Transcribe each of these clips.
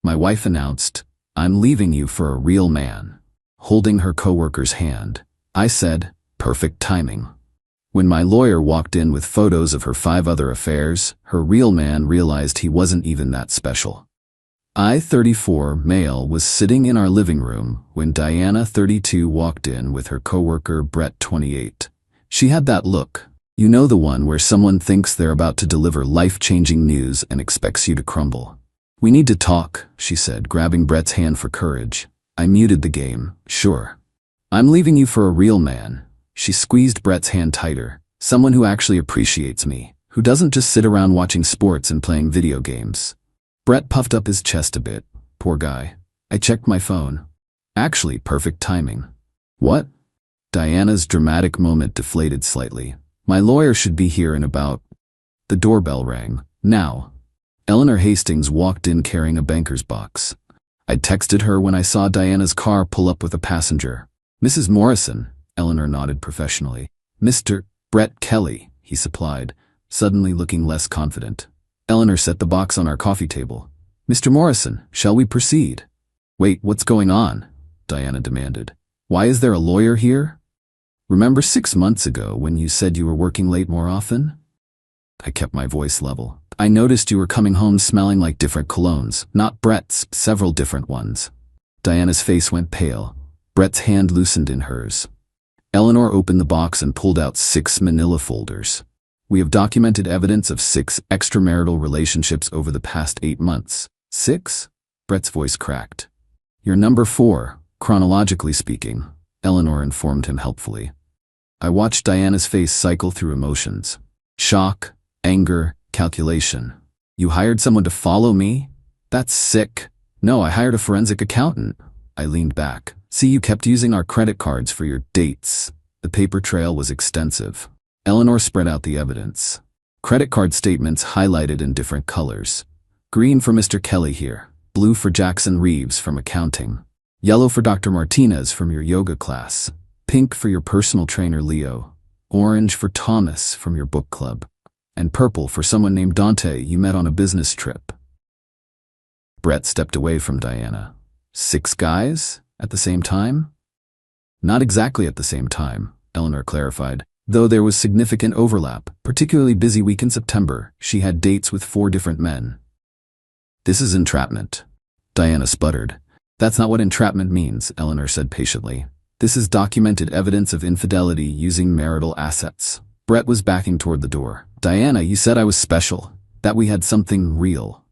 My wife announced, "I'm leaving you for a real man." Holding her coworker's hand, I said, "Perfect timing." When my lawyer walked in with photos of her 5 other affairs, her real man realized he wasn't even that special. I, 34, male, was sitting in our living room when Diana, 32, walked in with her coworker Brett, 28. She had that look. You know, the one where someone thinks they're about to deliver life-changing news and expects you to crumble. "We need to talk," she said, grabbing Brett's hand for courage. I muted the game. "Sure. I'm leaving you for a real man." She squeezed Brett's hand tighter. "Someone who actually appreciates me, who doesn't just sit around watching sports and playing video games." Brett puffed up his chest a bit. Poor guy. I checked my phone. Actually, perfect timing. What? Diana's dramatic moment deflated slightly. "My lawyer should be here in about..." The doorbell rang. Now. Eleanor Hastings walked in carrying a banker's box. I texted her when I saw Diana's car pull up with a passenger. "Mrs. Morrison," Eleanor nodded professionally. "Mr. Brett Kelly," he supplied, suddenly looking less confident. Eleanor set the box on our coffee table. "Mr. Morrison, shall we proceed?" "Wait, what's going on?" Diana demanded. "Why is there a lawyer here? Remember 6 months ago when you said you were working late more often?" I kept my voice level. "I noticed you were coming home smelling like different colognes, not Brett's, several different ones." Diana's face went pale. Brett's hand loosened in hers. Eleanor opened the box and pulled out 6 manila folders. "We have documented evidence of 6 extramarital relationships over the past 8 months. 6? Brett's voice cracked. "You're number 4, chronologically speaking," Eleanor informed him helpfully. I watched Diana's face cycle through emotions. Shock, anger, calculation. "You hired someone to follow me? That's sick." "No, I hired a forensic accountant." I leaned back. "See, you kept using our credit cards for your dates." The paper trail was extensive. Eleanor spread out the evidence. Credit card statements highlighted in different colors. Green for Mr. Kelly here. Blue for Jackson Reeves from accounting. Yellow for Dr. Martinez from your yoga class. Pink for your personal trainer Leo. Orange for Thomas from your book club. And purple for someone named Dante you met on a business trip. Brett stepped away from Diana. 6 guys? At the same time? Not exactly at the same time, Eleanor clarified, though there was significant overlap, particularly busy week in September. She had dates with 4 different men. "This is entrapment," Diana sputtered. "That's not what entrapment means," Eleanor said patiently. "This is documented evidence of infidelity using marital assets." Brett was backing toward the door. "Diana, you said I was special, that we had something real."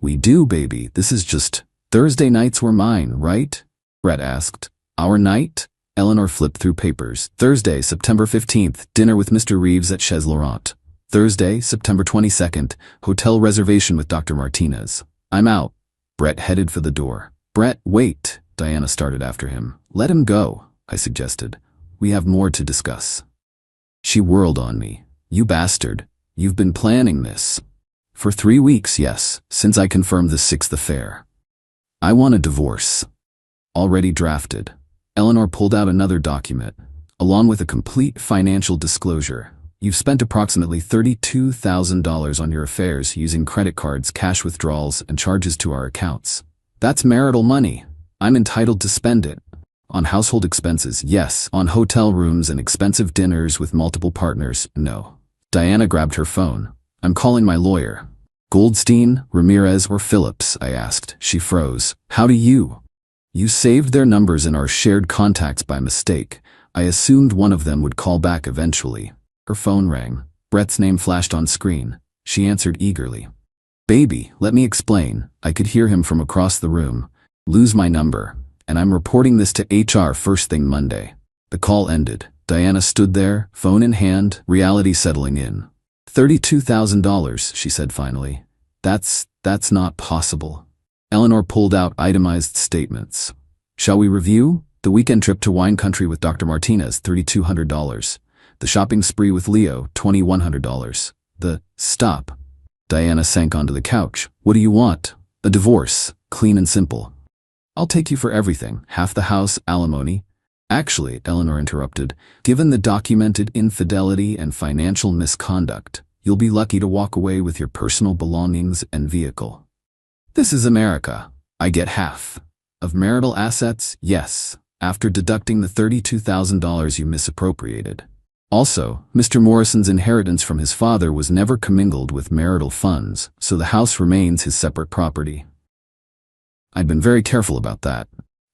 "We do, baby. This is just..." "Thursday nights were mine, right?" Brett asked. "Our night?" Eleanor flipped through papers. "Thursday, September 15th, dinner with Mr. Reeves at Chez Laurent. Thursday, September 22nd, hotel reservation with Dr. Martinez. I'm out." Brett headed for the door. "Brett, wait," Diana started after him. "Let him go," I suggested. "We have more to discuss." She whirled on me. "You bastard. You've been planning this." "For 3 weeks, yes, since I confirmed the 6th affair. I want a divorce." "Already drafted." Eleanor pulled out another document, along with a complete financial disclosure. "You've spent approximately $32,000 on your affairs using credit cards, cash withdrawals, and charges to our accounts. That's marital money. I'm entitled to spend it. On household expenses, yes. On hotel rooms and expensive dinners with multiple partners, no." Diana grabbed her phone. "I'm calling my lawyer." "Goldstein, Ramirez, or Phillips?" I asked. She froze. "How do you..." "You saved their numbers in our shared contacts by mistake. I assumed one of them would call back eventually." Her phone rang. Brett's name flashed on screen. She answered eagerly. "Baby, let me explain." I could hear him from across the room. "Lose my number, and I'm reporting this to HR first thing Monday." The call ended. Diana stood there, phone in hand, reality settling in. $32,000, she said finally. That's not possible." Eleanor pulled out itemized statements. "Shall we review? The weekend trip to wine country with Dr. Martinez, $3,200. The shopping spree with Leo, $2,100. Stop." Diana sank onto the couch. "What do you want?" "A divorce, clean and simple." "I'll take you for everything, half the house, alimony." "Actually," Eleanor interrupted, "given the documented infidelity and financial misconduct, you'll be lucky to walk away with your personal belongings and vehicle." "This is America." I get half. Of marital assets, yes, after deducting the $32,000 you misappropriated. Also, Mr. Morrison's inheritance from his father was never commingled with marital funds, so the house remains his separate property. I'd been very careful about that.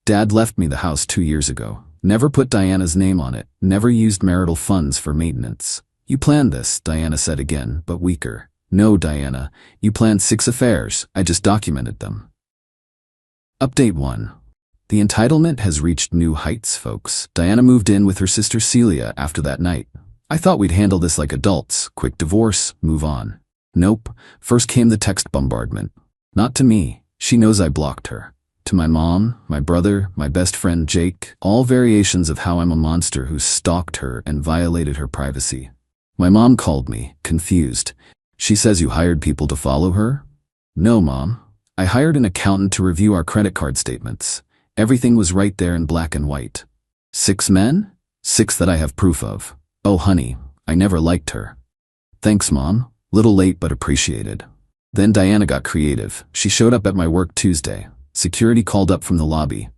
Dad left me the house 2 years ago. Never put Diana's name on it, never used marital funds for maintenance. You planned this, Diana said again, but weaker. No, Diana, you planned 6 affairs, I just documented them. Update 1. The entitlement has reached new heights, folks. Diana moved in with her sister Celia after that night. I thought we'd handle this like adults, quick divorce, move on. Nope, first came the text bombardment. Not to me, she knows I blocked her. To my mom, my brother, my best friend Jake, all variations of how I'm a monster who stalked her and violated her privacy. My mom called me, confused. She says you hired people to follow her? No, Mom. I hired an accountant to review our credit card statements. Everything was right there in black and white. 6 men? 6 that I have proof of. Oh, honey, I never liked her. Thanks, Mom. Little late but appreciated. Then Diana got creative. She showed up at my work Tuesday. Security called up from the lobby.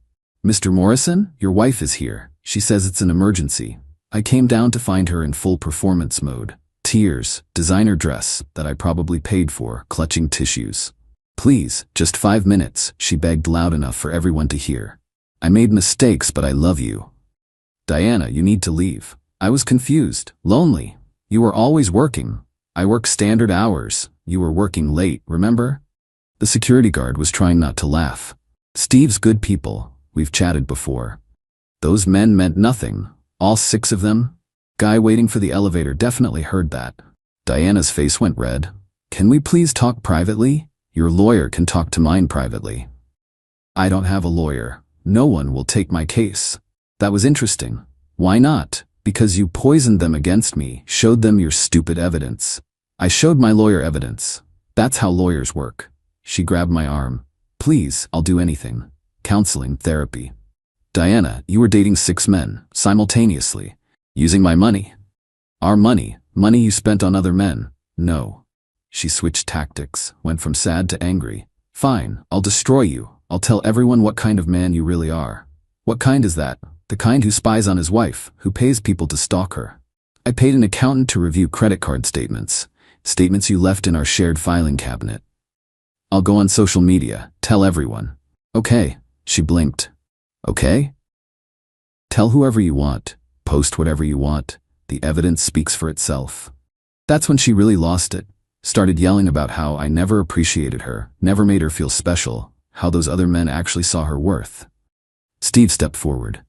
Mr. Morrison, your wife is here. She says it's an emergency. I came down to find her in full performance mode. Tears, designer dress that I probably paid for, clutching tissues. Please, just 5 minutes, she begged loud enough for everyone to hear. I made mistakes, but I love you. Diana, you need to leave. I was confused, lonely. You were always working. I work standard hours. You were working late, remember? The security guard was trying not to laugh. Steve's good people. We've chatted before. Those men meant nothing. All 6 of them. Guy waiting for the elevator definitely heard that. Diana's face went red. Can we please talk privately? Your lawyer can talk to mine privately. I don't have a lawyer. No one will take my case. That was interesting. Why not? Because you poisoned them against me, showed them your stupid evidence. I showed my lawyer evidence. That's how lawyers work. She grabbed my arm. Please, I'll do anything. Counseling, therapy. Diana, you were dating 6 men, simultaneously. Using my money. Our money. Money you spent on other men. No. She switched tactics, went from sad to angry. Fine, I'll destroy you. I'll tell everyone what kind of man you really are. What kind is that? The kind who spies on his wife, who pays people to stalk her. I paid an accountant to review credit card statements. Statements you left in our shared filing cabinet. I'll go on social media, tell everyone. Okay, she blinked. Okay? Tell whoever you want, post whatever you want. The evidence speaks for itself. That's when she really lost it. Started yelling about how I never appreciated her, never made her feel special, how those other men actually saw her worth. Steve stepped forward.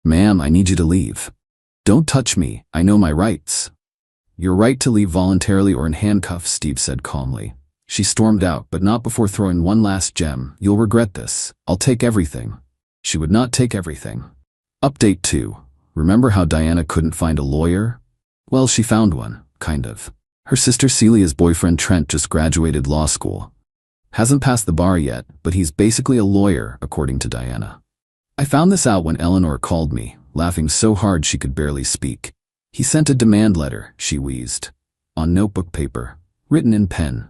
Ma'am, I need you to leave. Don't touch me, I know my rights. Your right to leave voluntarily or in handcuffs, Steve said calmly. She stormed out, but not before throwing one last gem. You'll regret this. I'll take everything. She would not take everything. Update 2. Remember how Diana couldn't find a lawyer? Well, she found one, kind of. Her sister Celia's boyfriend Trent just graduated law school. Hasn't passed the bar yet, but he's basically a lawyer, according to Diana. I found this out when Eleanor called me, laughing so hard she could barely speak. He sent a demand letter, she wheezed. On notebook paper, written in pen.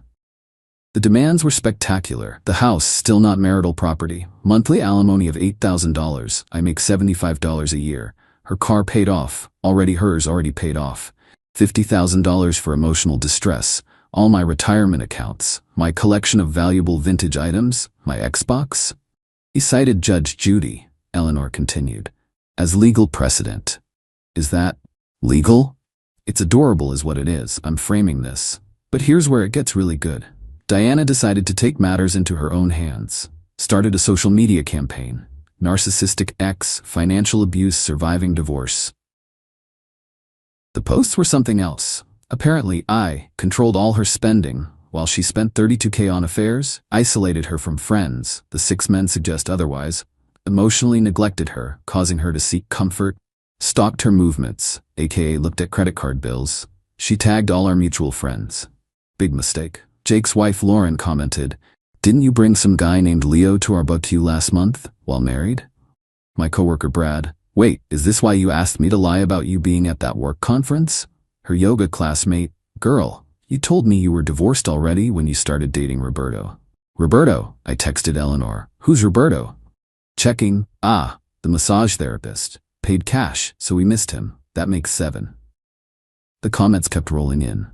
The demands were spectacular. The house, still not marital property. Monthly alimony of $8,000. I make $75 a year. Her car paid off. Hers already paid off. $50,000 for emotional distress, all my retirement accounts, my collection of valuable vintage items, my Xbox. He cited Judge Judy, Eleanor continued, as legal precedent. Is that legal? It's adorable is what it is. I'm framing this. But here's where it gets really good. Diana decided to take matters into her own hands. Started a social media campaign. Narcissistic ex, financial abuse, surviving divorce. The posts were something else. Apparently, I controlled all her spending, while she spent $32K on affairs, isolated her from friends, the 6 men suggest otherwise, emotionally neglected her, causing her to seek comfort, stalked her movements, aka looked at credit card bills. She tagged all our mutual friends. Big mistake. Jake's wife Lauren commented, "Didn't you bring some guy named Leo to our barbecue last month, while married?" My coworker Brad, "Wait, is this why you asked me to lie about you being at that work conference?" Her yoga classmate, "Girl, you told me you were divorced already when you started dating Roberto." "Roberto," I texted Eleanor, Who's Roberto? Checking. Ah, the massage therapist. Paid cash, so we missed him. That makes 7. The comments kept rolling in.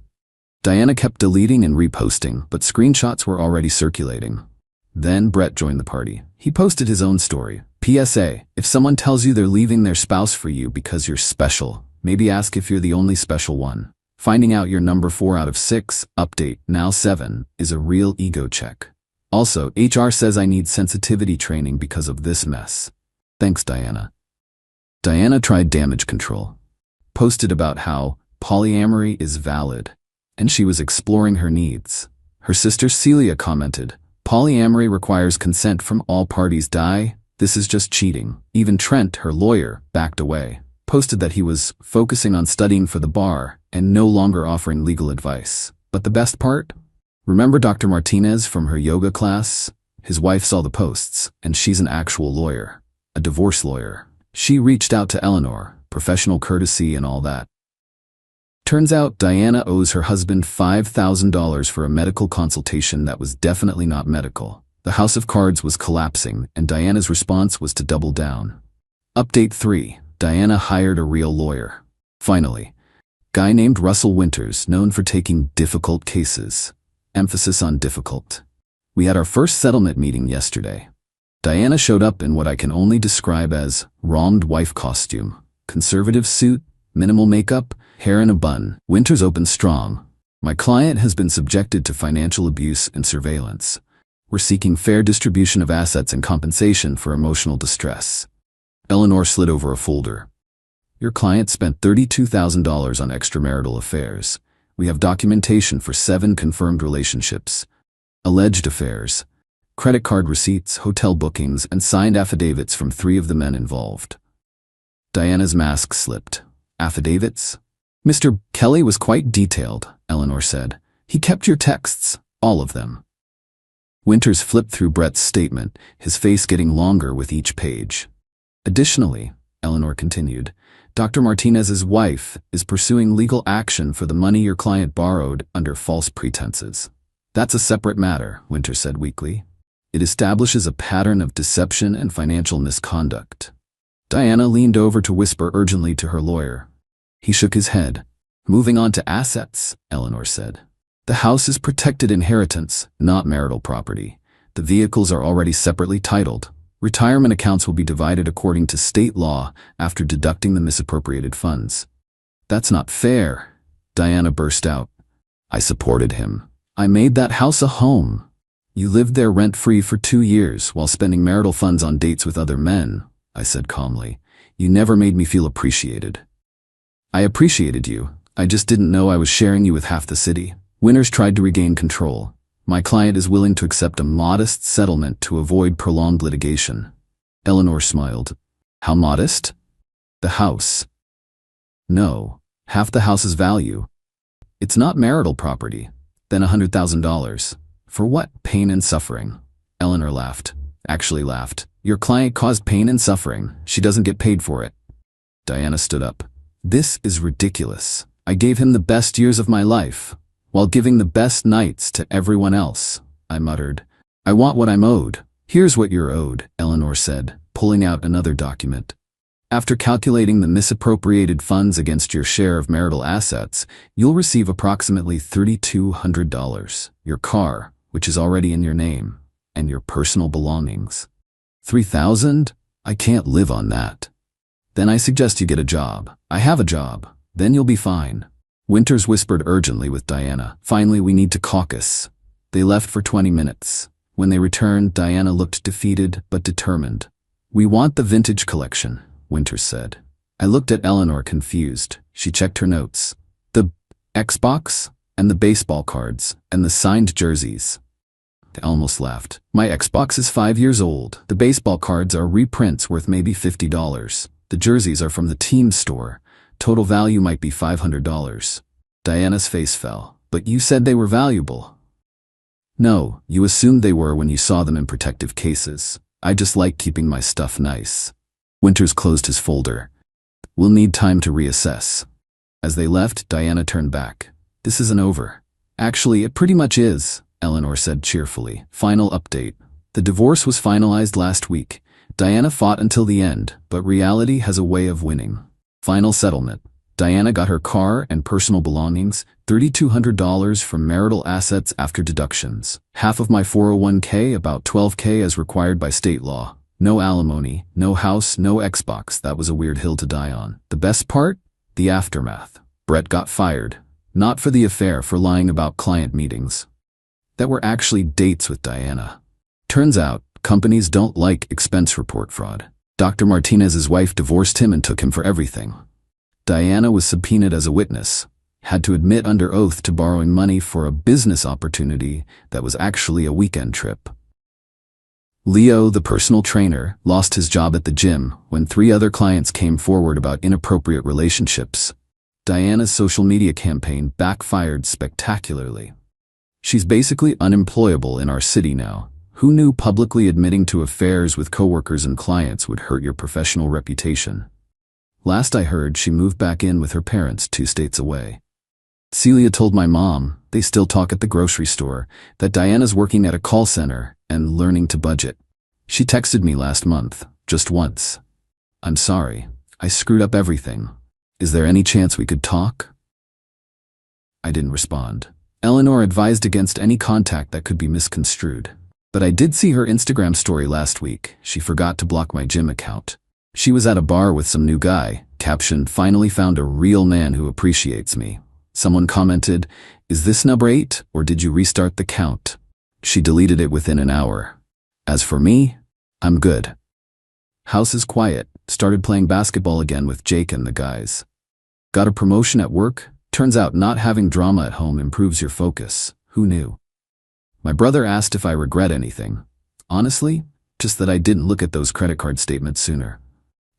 Diana kept deleting and reposting, but screenshots were already circulating. Then Brett joined the party. He posted his own story. PSA, if someone tells you they're leaving their spouse for you because you're special, maybe ask if you're the only special one. Finding out you're number 4 out of 6, update, now 7, is a real ego check. Also, HR says I need sensitivity training because of this mess. Thanks, Diana. Diana tried damage control. Posted about how polyamory is valid, and she was exploring her needs. Her sister Celia commented, polyamory requires consent from all parties. This is just cheating. Even Trent, her lawyer, backed away. Posted that he was focusing on studying for the bar and no longer offering legal advice. But the best part? Remember Dr. Martinez from her yoga class? His wife saw the posts, and she's an actual lawyer, a divorce lawyer. She reached out to Eleanor, professional courtesy and all that. Turns out Diana owes her husband $5,000 for a medical consultation that was definitely not medical. The house of cards was collapsing, and Diana's response was to double down. Update 3. Diana hired a real lawyer. Finally. Guy named Russell Winters, known for taking difficult cases. Emphasis on difficult. We had our first settlement meeting yesterday. Diana showed up in what I can only describe as wronged wife costume. Conservative suit, minimal makeup, hair in a bun. Winters opened strong. My client has been subjected to financial abuse and surveillance. We're seeking fair distribution of assets and compensation for emotional distress. Eleanor slid over a folder. Your client spent $32,000 on extramarital affairs. We have documentation for 7 confirmed relationships. Alleged affairs. Credit card receipts, hotel bookings, and signed affidavits from 3 of the men involved. Diana's mask slipped. Affidavits? Mr. Kelly was quite detailed, Eleanor said. He kept your texts, all of them. Winters flipped through Brett's statement, his face getting longer with each page. Additionally, Eleanor continued, Dr. Martinez's wife is pursuing legal action for the money your client borrowed under false pretenses. That's a separate matter, Winters said weakly. It establishes a pattern of deception and financial misconduct. Diana leaned over to whisper urgently to her lawyer. He shook his head. Moving on to assets, Eleanor said. The house is protected inheritance, not marital property. The vehicles are already separately titled. Retirement accounts will be divided according to state law after deducting the misappropriated funds. That's not fair, Diana burst out. I supported him. I made that house a home. You lived there rent-free for 2 years while spending marital funds on dates with other men, I said calmly. You never made me feel appreciated. I appreciated you. I just didn't know I was sharing you with half the city. Winters tried to regain control. My client is willing to accept a modest settlement to avoid prolonged litigation. Eleanor smiled. How modest? The house. No, half the house's value. It's not marital property. Then $100,000. For what? Pain and suffering. Eleanor laughed. Actually laughed. Your client caused pain and suffering. She doesn't get paid for it. Diana stood up. This is ridiculous. I gave him the best years of my life, while giving the best nights to everyone else, I muttered. I want what I'm owed. Here's what you're owed, Eleanor said, pulling out another document. After calculating the misappropriated funds against your share of marital assets, you'll receive approximately $3,200, your car, which is already in your name, and your personal belongings. $3,000? I can't live on that. Then I suggest you get a job. I have a job. Then you'll be fine. Winters whispered urgently with Diana. Finally, we need to caucus. They left for 20 minutes. When they returned, Diana looked defeated but determined. We want the vintage collection, Winters said. I looked at Eleanor confused. She checked her notes. The Xbox and the baseball cards and the signed jerseys. I almost laughed. My Xbox is 5 years old. The baseball cards are reprints worth maybe $50. The jerseys are from the team store. Total value might be $500. Diana's face fell. But you said they were valuable. No, you assumed they were when you saw them in protective cases. I just like keeping my stuff nice. Winters closed his folder. We'll need time to reassess. As they left, Diana turned back. This isn't over. Actually, it pretty much is, Eleanor said cheerfully. Final update. The divorce was finalized last week. Diana fought until the end, but reality has a way of winning. Final settlement. Diana got her car and personal belongings, $3,200 from marital assets after deductions. Half of my 401k, about $12K as required by state law. No alimony, no house, no Xbox. That was a weird hill to die on. The best part? The aftermath. Brett got fired. Not for the affair, for lying about client meetings that were actually dates with Diana. Turns out, companies don't like expense report fraud. Dr. Martinez's wife divorced him and took him for everything. Diana was subpoenaed as a witness, had to admit under oath to borrowing money for a business opportunity that was actually a weekend trip. Leo, the personal trainer, lost his job at the gym when 3 other clients came forward about inappropriate relationships. Diana's social media campaign backfired spectacularly. She's basically unemployable in our city now. Who knew publicly admitting to affairs with coworkers and clients would hurt your professional reputation? Last I heard, she moved back in with her parents 2 states away. Celia told my mom, they still talk at the grocery store, that Diana's working at a call center and learning to budget. She texted me last month, just once. I'm sorry, I screwed up everything. Is there any chance we could talk? I didn't respond. Eleanor advised against any contact that could be misconstrued. But I did see her Instagram story last week. She forgot to block my gym account. She was at a bar with some new guy, captioned, "Finally found a real man who appreciates me." Someone commented, "Is this number 8, or did you restart the count?" She deleted it within an hour. As for me, I'm good. House is quiet, started playing basketball again with Jake and the guys. Got a promotion at work? Turns out not having drama at home improves your focus. Who knew? My brother asked if I regret anything. Honestly, just that I didn't look at those credit card statements sooner.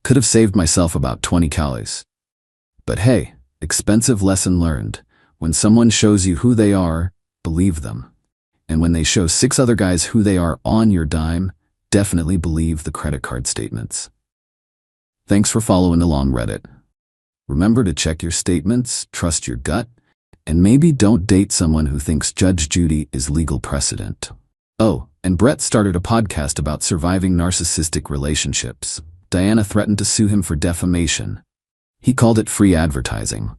Could have saved myself about 20 calories. But hey, expensive lesson learned. When someone shows you who they are, believe them. And when they show 6 other guys who they are on your dime, definitely believe the credit card statements. Thanks for following along, Reddit. Remember to check your statements, trust your gut, and maybe don't date someone who thinks Judge Judy is legal precedent. Oh, and Brett started a podcast about surviving narcissistic relationships. Diana threatened to sue him for defamation. He called it free advertising.